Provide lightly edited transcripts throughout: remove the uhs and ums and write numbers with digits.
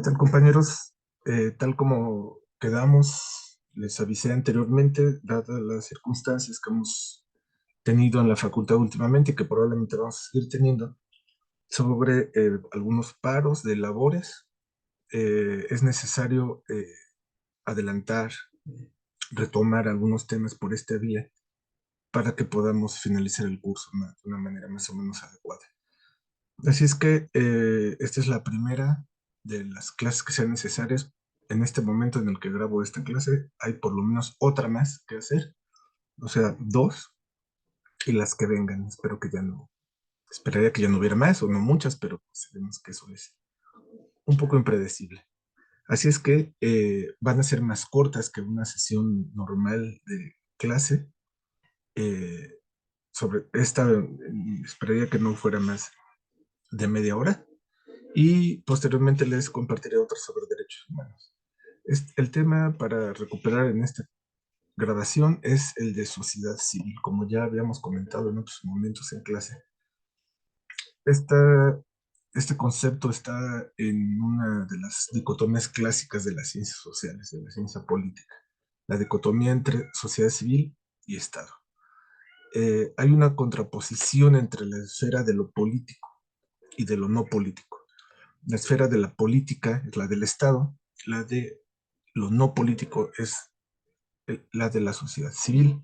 Tal, compañeros? Tal como quedamos, les avisé anteriormente, dadas las circunstancias que hemos tenido en la facultad últimamente y que probablemente vamos a seguir teniendo, sobre algunos paros de labores. Es necesario adelantar, retomar algunos temas por esta vía para que podamos finalizar el curso de una manera más o menos adecuada. Así es que esta es la primera de las clases que sean necesarias. En este momento en el que grabo esta clase, hay por lo menos otra más que hacer, o sea, dos, y las que vengan. Esperaría que ya no hubiera más o no muchas, pero sabemos que eso es un poco impredecible. Así es que van a ser más cortas que una sesión normal de clase. Eh, sobre esta, esperaría que no fuera más de media hora. Y posteriormente les compartiré otros sobre derechos humanos. El tema para recuperar en esta grabación es el de sociedad civil, como ya habíamos comentado en otros momentos en clase. Esta, este concepto está en una de las dicotomías clásicas de las ciencias sociales, de la ciencia política, la dicotomía entre sociedad civil y Estado. Hay una contraposición entre la esfera de lo político y de lo no político. La esfera de la política es la del Estado, la de lo no político es la de la sociedad civil.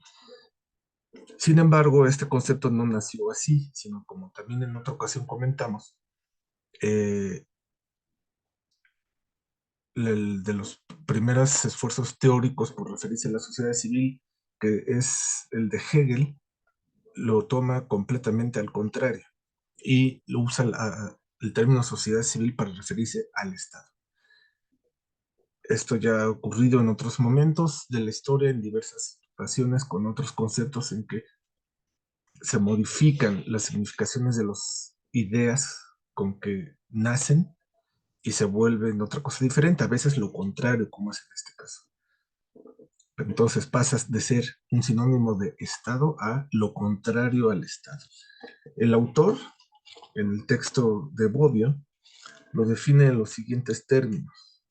Sin embargo, este concepto no nació así, sino como también en otra ocasión comentamos, eh, el de los primeros esfuerzos teóricos por referirse a la sociedad civil, que es el de Hegel, lo toma completamente al contrario y lo usa el término sociedad civil para referirse al Estado. Esto ya ha ocurrido en otros momentos de la historia, en diversas situaciones, con otros conceptos en que se modifican las significaciones de las ideas con que nacen y se vuelven otra cosa diferente, a veces lo contrario, como es en este caso. Entonces pasas de ser un sinónimo de Estado a lo contrario al Estado. El autor, en el texto de Bobbio, lo define en los siguientes términos.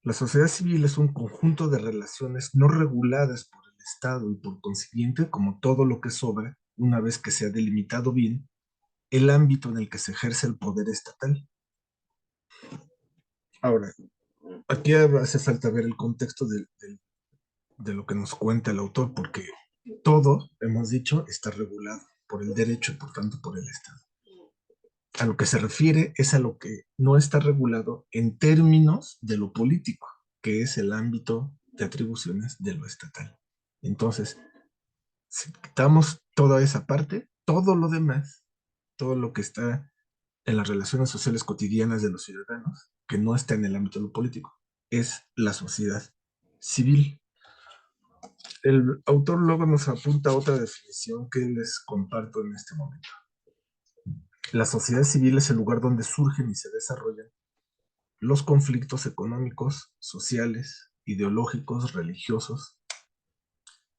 La sociedad civil es un conjunto de relaciones no reguladas por el Estado y por consiguiente, como todo lo que sobra, una vez que se ha delimitado bien, el ámbito en el que se ejerce el poder estatal. Ahora, aquí hace falta ver el contexto de lo que nos cuenta el autor, porque todo, hemos dicho, está regulado por el derecho y por tanto por el Estado. A lo que se refiere es a lo que no está regulado en términos de lo político, que es el ámbito de atribuciones de lo estatal. Entonces, si quitamos toda esa parte, todo lo demás, todo lo que está en las relaciones sociales cotidianas de los ciudadanos, que no está en el ámbito de lo político, es la sociedad civil. El autor luego nos apunta otra definición que les comparto en este momento. La sociedad civil es el lugar donde surgen y se desarrollan los conflictos económicos, sociales, ideológicos, religiosos,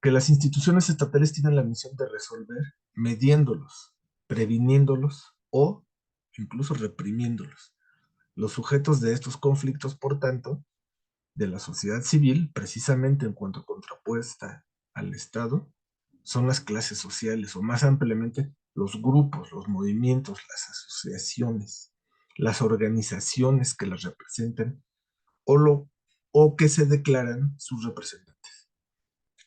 que las instituciones estatales tienen la misión de resolver midiéndolos, previniéndolos o incluso reprimiéndolos. Los sujetos de estos conflictos, por tanto, de la sociedad civil, precisamente en cuanto contrapuesta al Estado, son las clases sociales o más ampliamente los grupos, los movimientos, las asociaciones, las organizaciones que las representan o, o que se declaran sus representantes.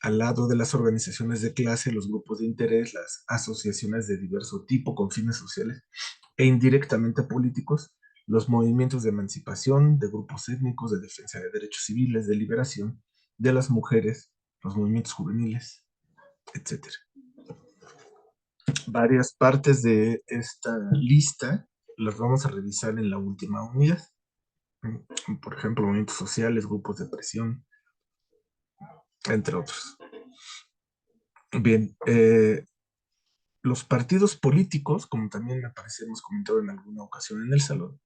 Al lado de las organizaciones de clase, los grupos de interés, las asociaciones de diverso tipo con fines sociales e indirectamente políticos, los movimientos de emancipación, de grupos étnicos, de defensa de derechos civiles, de liberación, de las mujeres, los movimientos juveniles, etcétera. Varias partes de esta lista las vamos a revisar en la última unidad. Por ejemplo, movimientos sociales, grupos de presión, entre otros. Bien, los partidos políticos, como también me parece hemos comentado en alguna ocasión en el salón,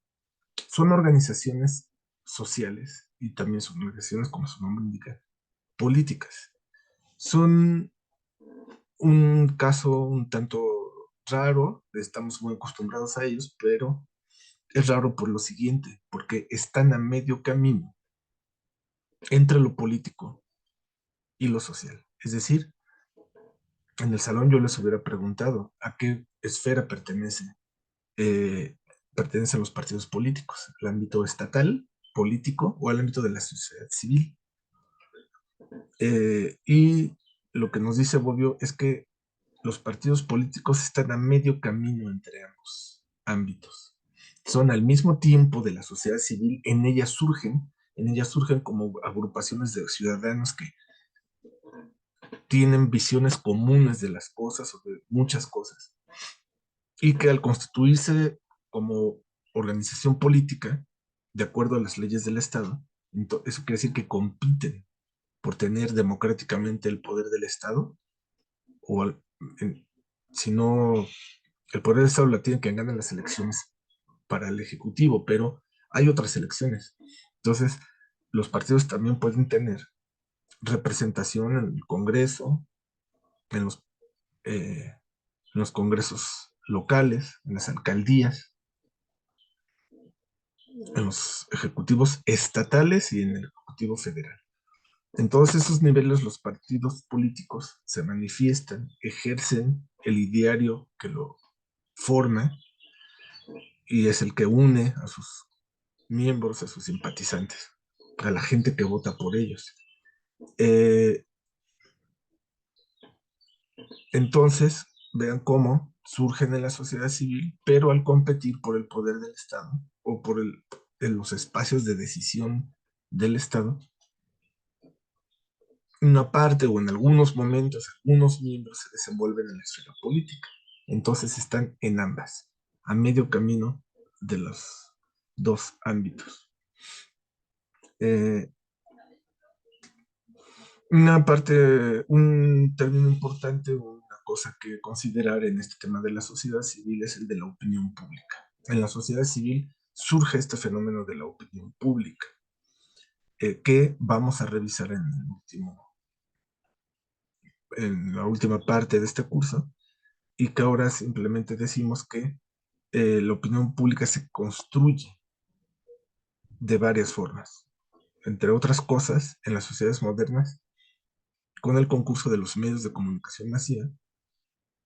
son organizaciones sociales y también son organizaciones, como su nombre indica, políticas. Son Un caso un tanto raro, estamos muy acostumbrados a ellos, pero es raro por lo siguiente, porque están a medio camino entre lo político y lo social. Es decir, en el salón yo les hubiera preguntado a qué esfera eh, pertenecen los partidos políticos, al ámbito estatal, político o al ámbito de la sociedad civil. Y lo que nos dice Bobbio es que los partidos políticos están a medio camino entre ambos ámbitos. Son al mismo tiempo de la sociedad civil, en ellas surgen como agrupaciones de ciudadanos que tienen visiones comunes de las cosas o de muchas cosas, y que al constituirse como organización política, de acuerdo a las leyes del Estado, eso quiere decir que compiten por tener democráticamente el poder del Estado, o en, si no, el poder del Estado la tiene quien gana las elecciones para el Ejecutivo, pero hay otras elecciones. Entonces, los partidos también pueden tener representación en el Congreso, en los, en los congresos locales, en las alcaldías, en los ejecutivos estatales y en el ejecutivo federal. En todos esos niveles los partidos políticos se manifiestan, ejercen el ideario que lo forma y es el que une a sus miembros, a sus simpatizantes, a la gente que vota por ellos. Eh, entonces, vean cómo surgen en la sociedad civil, pero al competir por el poder del Estado o por en los espacios de decisión del Estado, una parte o en algunos momentos, algunos miembros se desenvuelven en la esfera política. Entonces están en ambas, a medio camino de los dos ámbitos. Eh, una parte, un término importante, una cosa que considerar en este tema de la sociedad civil es el de la opinión pública. En la sociedad civil surge este fenómeno de la opinión pública, que vamos a revisar en la última parte de este curso, y que ahora simplemente decimos que la opinión pública se construye de varias formas, entre otras cosas, en las sociedades modernas, con el concurso de los medios de comunicación masiva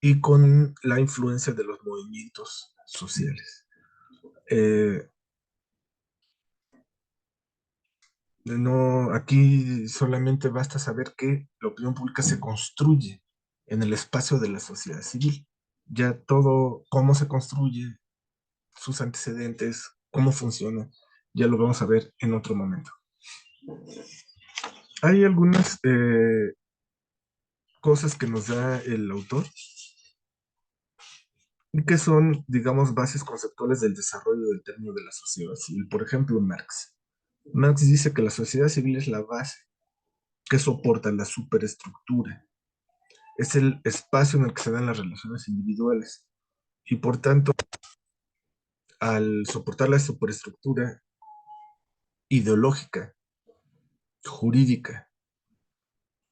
y con la influencia de los movimientos sociales. Eh, no, aquí solamente basta saber que la opinión pública se construye en el espacio de la sociedad civil. Ya todo, cómo se construye, sus antecedentes, cómo funciona, ya lo vamos a ver en otro momento. Hay algunas cosas que nos da el autor y que son, digamos, bases conceptuales del desarrollo del término de la sociedad civil. Por ejemplo, Marx. Marx dice que la sociedad civil es la base que soporta la superestructura. Es el espacio en el que se dan las relaciones individuales. Y por tanto, al soportar la superestructura ideológica, jurídica,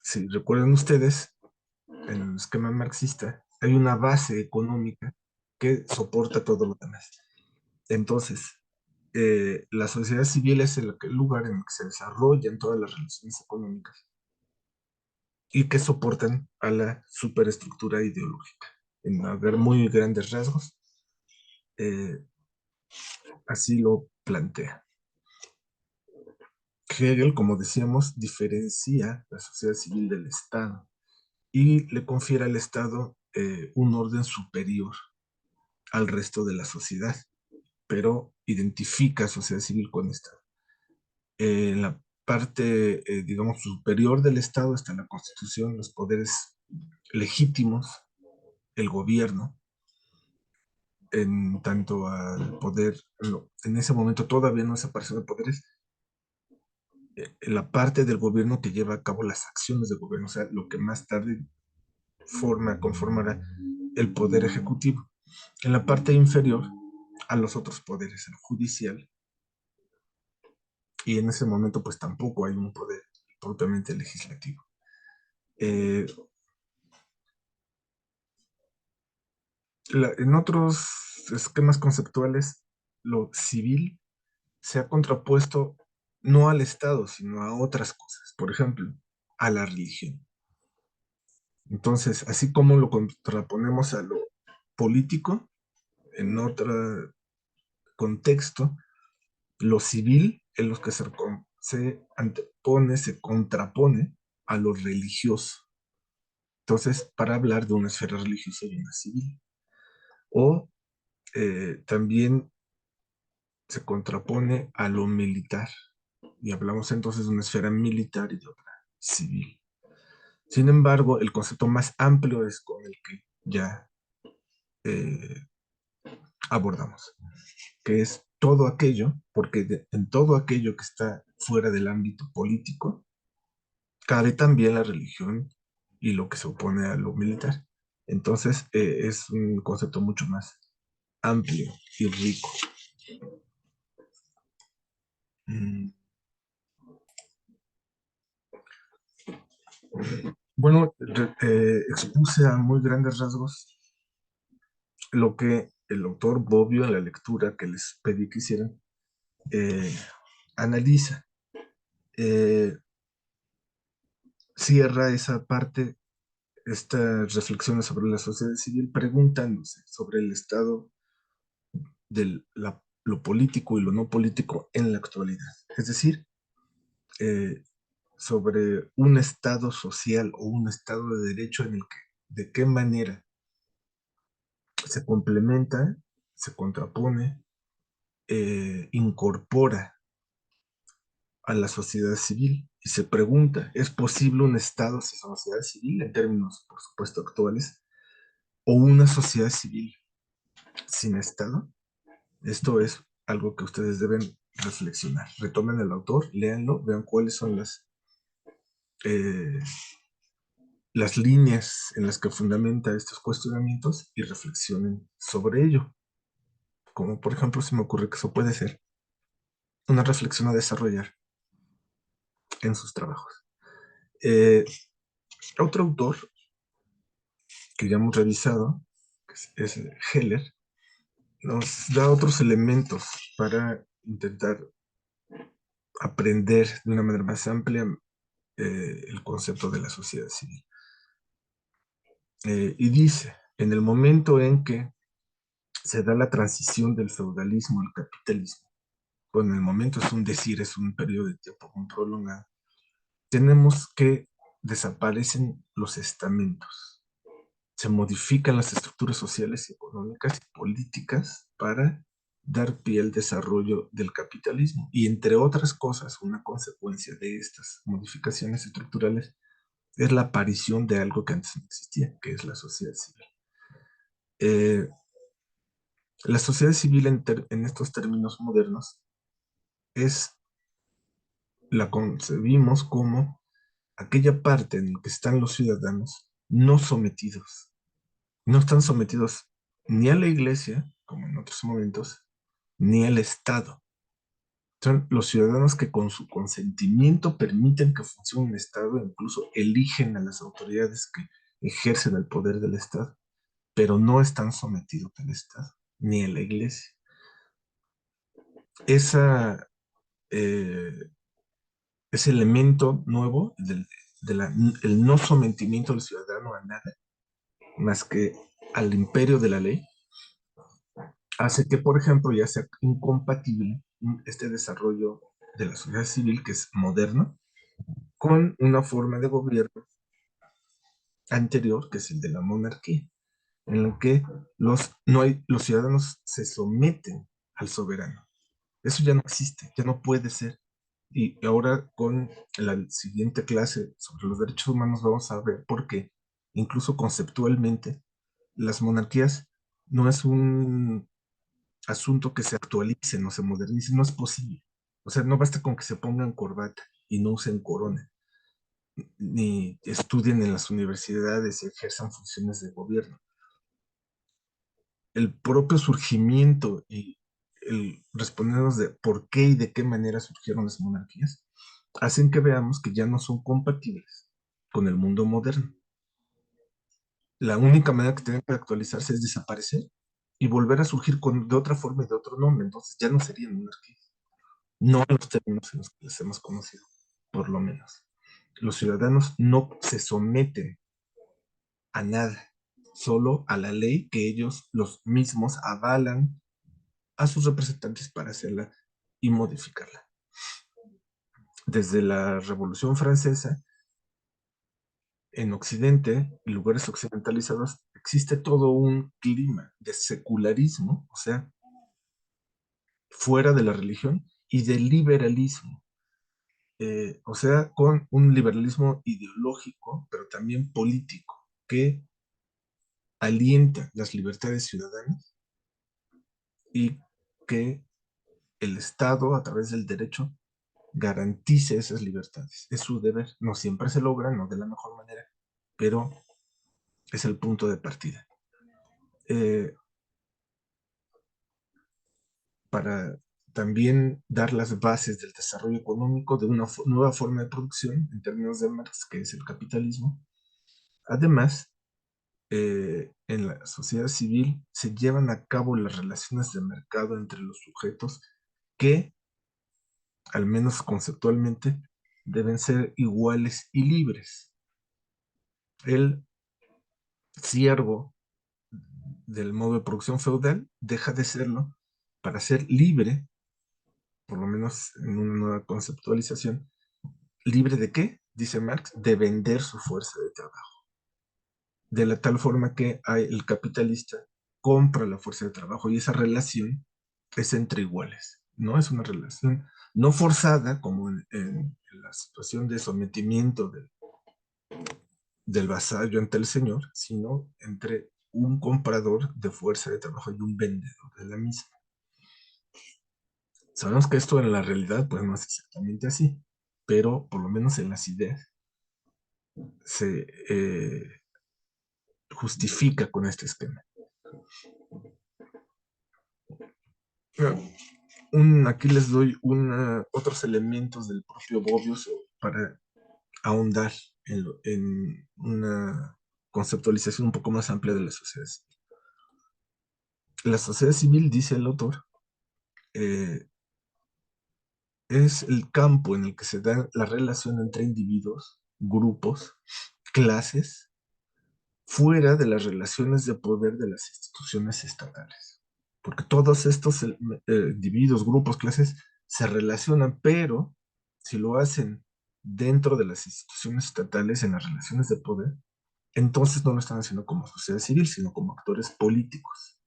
si recuerdan ustedes, en el esquema marxista, hay una base económica que soporta todo lo demás. Entonces, la sociedad civil es el lugar en el que se desarrollan todas las relaciones económicas y que soportan a la superestructura ideológica. En muy grandes rasgos, eh, así lo plantea. Hegel, como decíamos, diferencia la sociedad civil del Estado y le confiere al Estado un orden superior al resto de la sociedad, pero identifica sociedad civil con Estado. En la parte, digamos, superior del Estado está la Constitución, los poderes legítimos, el gobierno, en tanto al poder, no, en ese momento todavía no es separación de poderes, la parte del gobierno que lleva a cabo las acciones de gobierno, o sea, lo que más tarde conformará el poder ejecutivo. En la parte inferior, a los otros poderes, el judicial, y en ese momento pues tampoco hay un poder propiamente legislativo. Eh, En otros esquemas conceptuales, lo civil se ha contrapuesto no al Estado, sino a otras cosas, por ejemplo, a la religión. Entonces, así como lo contraponemos a lo político, en otro contexto, lo civil es lo que se antepone, se contrapone a lo religioso. Entonces, para hablar de una esfera religiosa y una civil. O también se contrapone a lo militar. Y hablamos entonces de una esfera militar y de otra civil. Sin embargo, el concepto más amplio es con el que ya eh, abordamos, que es todo aquello, porque en todo aquello que está fuera del ámbito político, cabe también la religión y lo que se opone a lo militar. Entonces, es un concepto mucho más amplio y rico. Mm, Bueno, expuse a muy grandes rasgos lo que el autor Bobbio en la lectura que les pedí que hicieran eh, analiza, eh, cierra esa parte, estas reflexiones sobre la sociedad civil, preguntándose sobre el estado de lo político y lo no político en la actualidad. Es decir, eh, sobre un estado social o un estado de derecho en el que, de qué manera se complementa, se contrapone, incorpora a la sociedad civil y se pregunta, ¿es posible un Estado sin sociedad civil en términos, por supuesto, actuales? ¿O una sociedad civil sin Estado? Esto es algo que ustedes deben reflexionar. Retomen el autor, léanlo, vean cuáles son eh, las líneas en las que fundamenta estos cuestionamientos y reflexionen sobre ello. Como por ejemplo, se me ocurre que eso puede ser una reflexión a desarrollar en sus trabajos. Eh, Otro autor que ya hemos revisado, que es Heller, nos da otros elementos para intentar aprender de una manera más amplia el concepto de la sociedad civil. Y dice, en el momento en que se da la transición del feudalismo al capitalismo, bueno, el momento es un decir, es un periodo de tiempo muy prolongado, tenemos que desaparecen los estamentos, se modifican las estructuras sociales y económicas y políticas para dar pie al desarrollo del capitalismo. Y entre otras cosas, una consecuencia de estas modificaciones estructurales es la aparición de algo que antes no existía, que es la sociedad civil. Eh, la sociedad civil en estos términos modernos es, la concebimos como aquella parte en la que están los ciudadanos no sometidos. No están sometidos ni a la iglesia, como en otros momentos, ni al Estado. Son los ciudadanos que con su consentimiento permiten que funcione un Estado, incluso eligen a las autoridades que ejercen el poder del Estado, pero no están sometidos al Estado, ni a la iglesia. Esa, eh, ese elemento nuevo el no sometimiento del ciudadano a nada, más que al imperio de la ley, hace que, por ejemplo, ya sea incompatible este desarrollo de la sociedad civil, que es moderno, con una forma de gobierno anterior, que es el de la monarquía, en el que no hay, los ciudadanos se someten al soberano. Eso ya no existe, ya no puede ser. Y ahora con la siguiente clase sobre los derechos humanos vamos a ver por qué, incluso conceptualmente, las monarquías no es un asunto que se actualice, no se modernice, no es posible. O sea, no basta con que se pongan corbata y no usen corona, ni estudien en las universidades y ejerzan funciones de gobierno. El propio surgimiento y el respondernos de por qué y de qué manera surgieron las monarquías hacen que veamos que ya no son compatibles con el mundo moderno. La única manera que tienen que actualizarse es desaparecer y volver a surgir de otra forma y de otro nombre. Entonces ya no serían monarquías. No en los términos en los que les hemos conocido, por lo menos. Los ciudadanos no se someten a nada, solo a la ley que ellos los mismos avalan a sus representantes para hacerla y modificarla. Desde la Revolución Francesa, en Occidente, en lugares occidentalizados, existe todo un clima de secularismo, o sea, fuera de la religión, y de liberalismo, o sea, con un liberalismo ideológico, pero también político, que alienta las libertades ciudadanas y que el Estado, a través del derecho, garantice esas libertades. Es su deber. No siempre se logra, no de la mejor manera, pero es el punto de partida. Eh, para también dar las bases del desarrollo económico de una nueva forma de producción, en términos de Marx, que es el capitalismo. Además, en la sociedad civil se llevan a cabo las relaciones de mercado entre los sujetos que, al menos conceptualmente, deben ser iguales y libres. El siervo del modo de producción feudal deja de serlo para ser libre, por lo menos en una nueva conceptualización. ¿Libre de qué? Dice Marx, de vender su fuerza de trabajo. De la tal forma que el capitalista compra la fuerza de trabajo y esa relación es entre iguales. No es una relación no forzada como en la situación de sometimiento del vasallo ante el señor, sino entre un comprador de fuerza de trabajo y un vendedor de la misma. Sabemos que esto en la realidad pues no es exactamente así, pero por lo menos en las ideas se justifica con este esquema. Aquí les doy otros elementos del propio Bobbio para ahondar en una conceptualización un poco más amplia de la sociedad civil. La sociedad civil, dice el autor, eh, es el campo en el que se da la relación entre individuos, grupos, clases, fuera de las relaciones de poder de las instituciones estatales. Porque todos estos individuos, grupos, clases se relacionan, pero si lo hacen dentro de las instituciones estatales, en las relaciones de poder, entonces no lo están haciendo como sociedad civil, sino como actores políticos.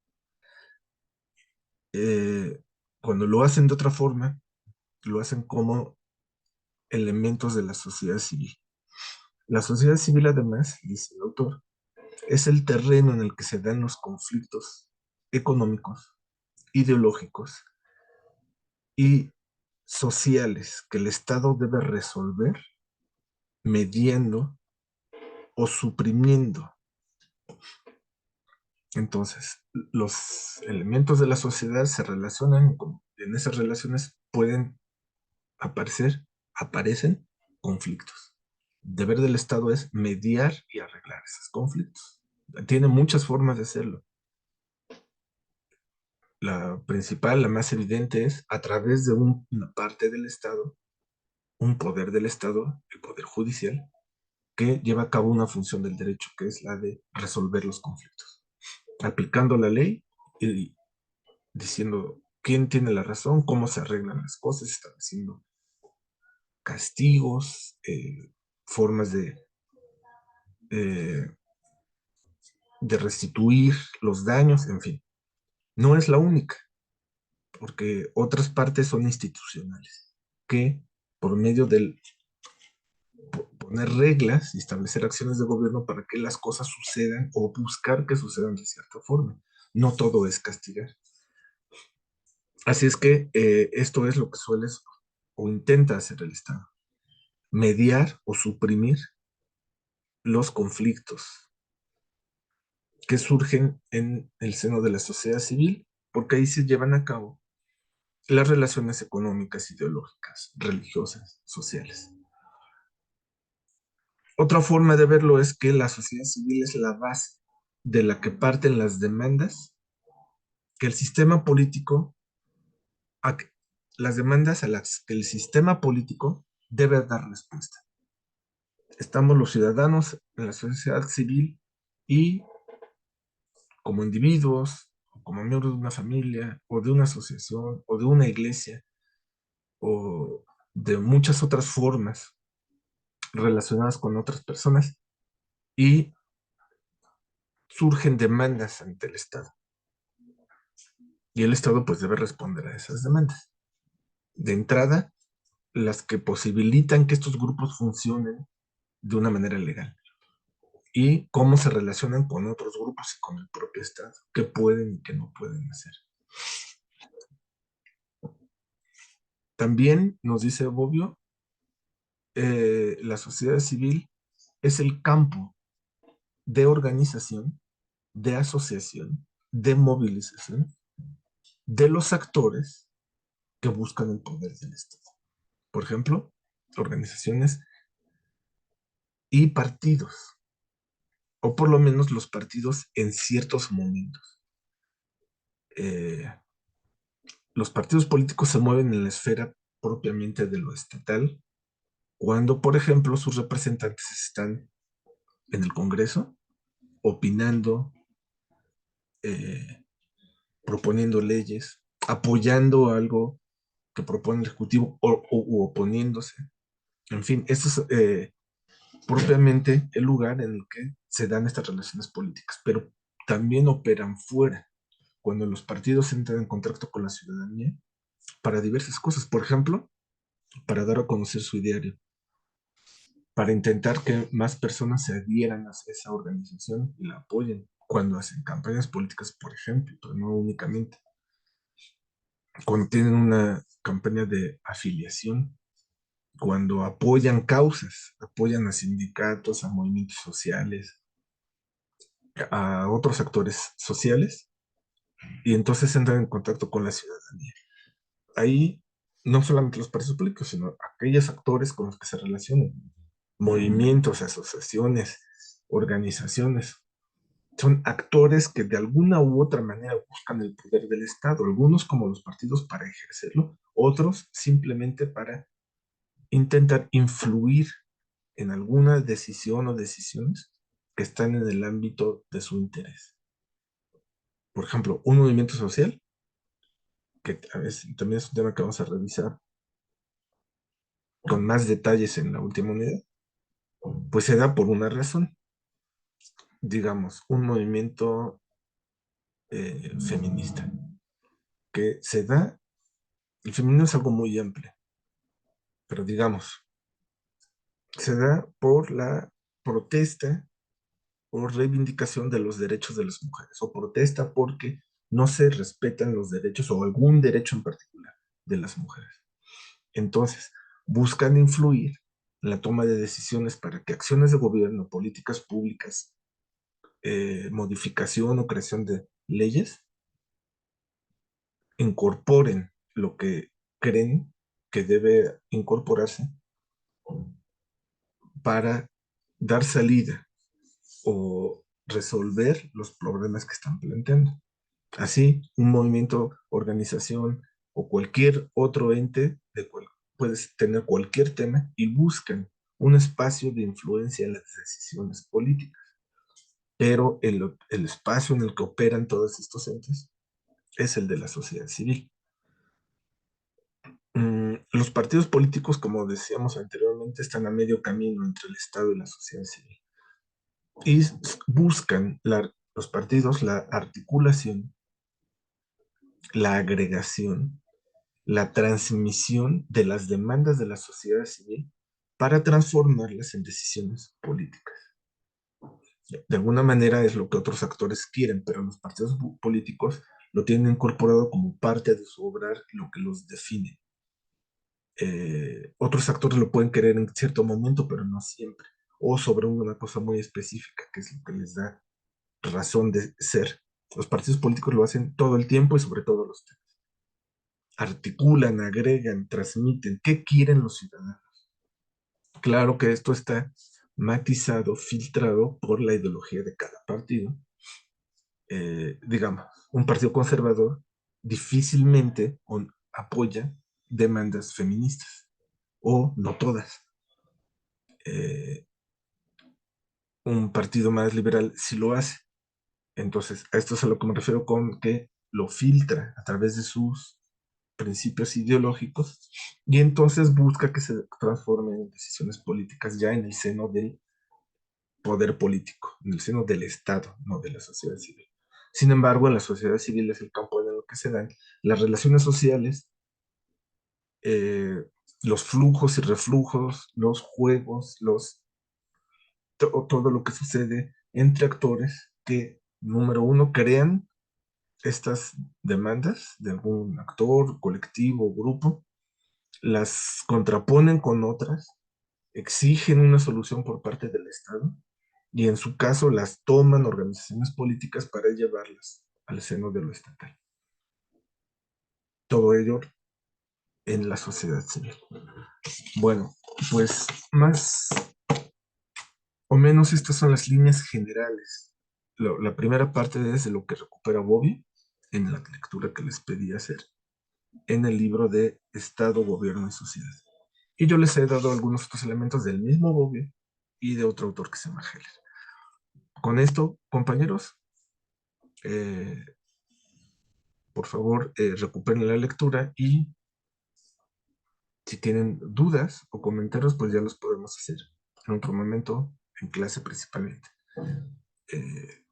Eh, Cuando lo hacen de otra forma, lo hacen como elementos de la sociedad civil. La sociedad civil, además, dice el autor, es el terreno en el que se dan los conflictos económicos, ideológicos y sociales que el Estado debe resolver mediando o suprimiendo. Entonces, los elementos de la sociedad se relacionan, en esas relaciones pueden aparecen conflictos. El deber del Estado es mediar y arreglar esos conflictos. Tiene muchas formas de hacerlo. La principal, la más evidente es a través de una parte del Estado, un poder del Estado, el poder judicial, que lleva a cabo una función del derecho, que es la de resolver los conflictos, aplicando la ley y diciendo quién tiene la razón, cómo se arreglan las cosas, estableciendo castigos, formas eh, de restituir los daños, en fin. No es la única, porque otras partes son institucionales, que por medio del poner reglas y establecer acciones de gobierno para que las cosas sucedan o buscar que sucedan de cierta forma. No todo es castigar. Así es que esto es lo que suele o intenta hacer el Estado, mediar o suprimir los conflictos que surgen en el seno de la sociedad civil, porque ahí se llevan a cabo las relaciones económicas, ideológicas, religiosas, sociales. Otra forma de verlo es que la sociedad civil es la base de la que parten las demandas que el sistema político, a que- las demandas a las que el sistema político debe dar respuesta. Estamos los ciudadanos en la sociedad civil y como individuos, o como miembros de una familia, o de una asociación, o de una iglesia, o de muchas otras formas relacionadas con otras personas, y surgen demandas ante el Estado. Y el Estado pues debe responder a esas demandas. De entrada, las que posibilitan que estos grupos funcionen de una manera legal. Y cómo se relacionan con otros grupos y con el propio Estado, qué pueden y qué no pueden hacer. También nos dice Bobbio, la sociedad civil es el campo de organización, de asociación, de movilización de los actores que buscan el poder del Estado. Por ejemplo, organizaciones y partidos, o por lo menos los partidos en ciertos momentos. Eh, los partidos políticos se mueven en la esfera propiamente de lo estatal, cuando, por ejemplo, sus representantes están en el Congreso, opinando, eh, proponiendo leyes, apoyando algo que propone el Ejecutivo o oponiéndose. En fin, esto es propiamente el lugar en el que se dan estas relaciones políticas, pero también operan fuera, cuando los partidos entran en contacto con la ciudadanía para diversas cosas. Por ejemplo, para dar a conocer su ideario, para intentar que más personas se adhieran a esa organización y la apoyen cuando hacen campañas políticas, por ejemplo, pero no únicamente. Cuando tienen una campaña de afiliación, cuando apoyan causas, apoyan a sindicatos, a movimientos sociales, a otros actores sociales, y entonces entran en contacto con la ciudadanía. Ahí no solamente los partidos políticos, sino aquellos actores con los que se relacionan, movimientos, asociaciones, organizaciones, son actores que de alguna u otra manera buscan el poder del Estado, algunos como los partidos para ejercerlo, otros simplemente para intentar influir en alguna decisión o decisiones que están en el ámbito de su interés. Por ejemplo, un movimiento social, que a veces también es un tema que vamos a revisar con más detalles en la última unidad, pues se da por una razón, digamos, un movimiento feminista, que se da, el feminismo es algo muy amplio, pero digamos, se da por la protesta o reivindicación de los derechos de las mujeres, o protesta porque no se respetan los derechos o algún derecho en particular de las mujeres. Entonces, buscan influir en la toma de decisiones para que acciones de gobierno, políticas públicas, modificación o creación de leyes, incorporen lo que creen que debe incorporarse para dar salida o resolver los problemas que están planteando. Así, un movimiento, organización o cualquier otro ente puedes tener cualquier tema y buscan un espacio de influencia en las decisiones políticas. Pero el espacio en el que operan todos estos entes es el de la sociedad civil. Los partidos políticos, como decíamos anteriormente, están a medio camino entre el Estado y la sociedad civil. Y buscan los partidos la articulación, la agregación, la transmisión de las demandas de la sociedad civil para transformarlas en decisiones políticas. De alguna manera es lo que otros actores quieren, pero los partidos políticos lo tienen incorporado como parte de su obrar, lo que los define. Otros actores lo pueden querer en cierto momento, pero no siempre, o sobre una cosa muy específica, que es lo que les da razón de ser. Los partidos políticos lo hacen todo el tiempo y sobre todo los temas. Articulan, agregan, transmiten. ¿Qué quieren los ciudadanos? Claro que esto está matizado, filtrado por la ideología de cada partido, digamos, un partido conservador difícilmente apoya demandas feministas, o no todas. Eh, un partido más liberal sí lo hace. Entonces, a esto es a lo que me refiero con que lo filtra a través de sus principios ideológicos y entonces busca que se transformen en decisiones políticas ya en el seno del poder político, en el seno del Estado, no de la sociedad civil. Sin embargo, en la sociedad civil es el campo en el que se dan las relaciones sociales, eh, los flujos y reflujos, los juegos, todo lo que sucede entre actores que, número uno, crean estas demandas de algún actor, colectivo, grupo, las contraponen con otras, exigen una solución por parte del Estado y en su caso las toman organizaciones políticas para llevarlas al seno de lo estatal. Todo ello en la sociedad civil. Bueno, pues más o menos estas son las líneas generales. La primera parte es de lo que recupera Bobby en la lectura que les pedí hacer en el libro de Estado, Gobierno y Sociedad. Y yo les he dado algunos otros elementos del mismo Bobby y de otro autor que se llama Heller. Con esto, compañeros, eh, por favor, recuperen la lectura y si tienen dudas o comentarios, pues ya los podemos hacer en otro momento, en clase principalmente. Eh,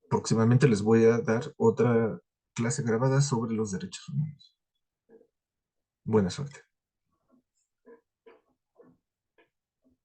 próximamente les voy a dar otra clase grabada sobre los derechos humanos. Buena suerte.